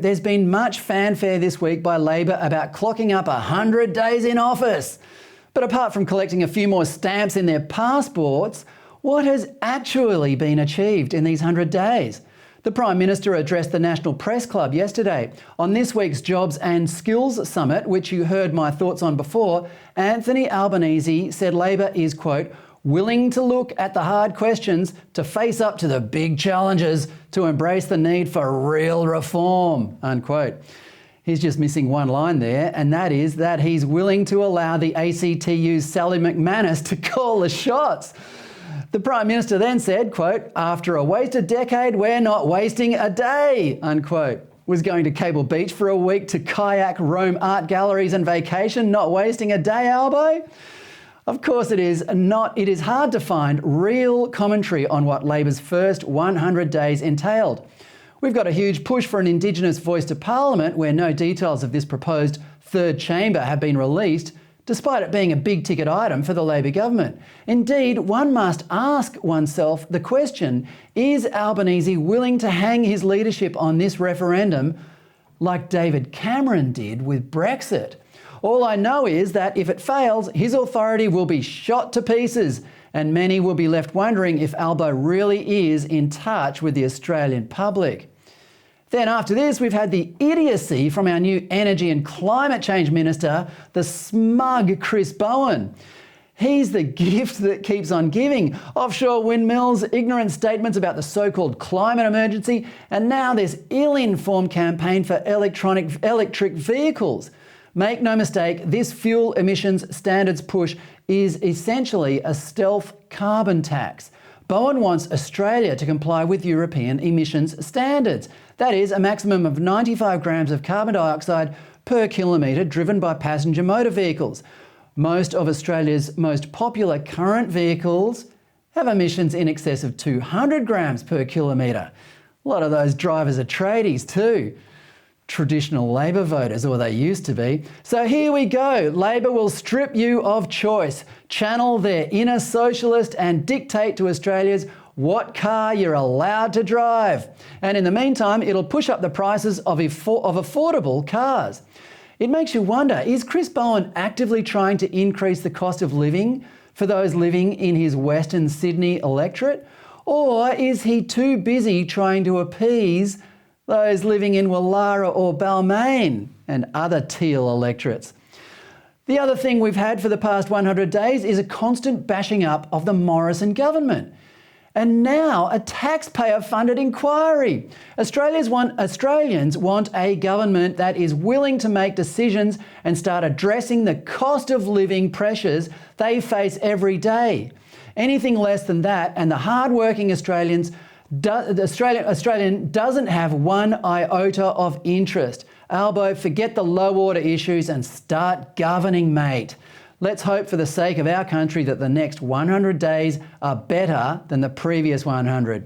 there's been much fanfare this week by Labor about clocking up 100 days in office. But apart from collecting a few more stamps in their passports, what has actually been achieved in these 100 days? The Prime Minister addressed the National Press Club yesterday. On this week's Jobs and Skills Summit, which you heard my thoughts on before, Anthony Albanese said Labor is, quote, willing to look at the hard questions, to face up to the big challenges, to embrace the need for real reform, unquote. He's just missing one line there, and that is that he's willing to allow the ACTU's Sally McManus to call the shots. The Prime Minister then said, quote, after a wasted decade, we're not wasting a day, unquote. Was going to Cable Beach for a week to kayak, roam art galleries and vacation, not wasting a day, Albo? Of course it is not. It is hard to find real commentary on what Labor's first 100 days entailed. We've got a huge push for an Indigenous voice to Parliament where no details of this proposed third chamber have been released, despite it being a big-ticket item for the Labor government. Indeed, one must ask oneself the question, is Albanese willing to hang his leadership on this referendum like David Cameron did with Brexit? All I know is that if it fails, his authority will be shot to pieces, and many will be left wondering if Albo really is in touch with the Australian public. Then after this, we've had the idiocy from our new Energy and Climate Change Minister, the smug Chris Bowen. He's the gift that keeps on giving. Offshore windmills, ignorant statements about the so-called climate emergency, and now this ill-informed campaign for electric vehicles. Make no mistake, this fuel emissions standards push is essentially a stealth carbon tax. Bowen wants Australia to comply with European emissions standards. That is, a maximum of 95 grams of carbon dioxide per kilometre driven by passenger motor vehicles. Most of Australia's most popular current vehicles have emissions in excess of 200 grams per kilometre. A lot of those drivers are tradies too. Traditional Labor voters, or they used to be. So here we go. Labor will strip you of choice, channel their inner socialist and dictate to Australians what car you're allowed to drive. And in the meantime, it'll push up the prices of affordable cars. It makes you wonder, is Chris Bowen actively trying to increase the cost of living for those living in his Western Sydney electorate? Or is he too busy trying to appease those living in Wallara or Balmain and other teal electorates? The other thing we've had for the past 100 days is a constant bashing up of the Morrison government. And now a taxpayer-funded inquiry. Australians want a government that is willing to make decisions and start addressing the cost of living pressures they face every day. Anything less than that, and the hard-working Australian doesn't have one iota of interest. Albo, forget the low-order issues and start governing, mate. Let's hope for the sake of our country that the next 100 days are better than the previous 100.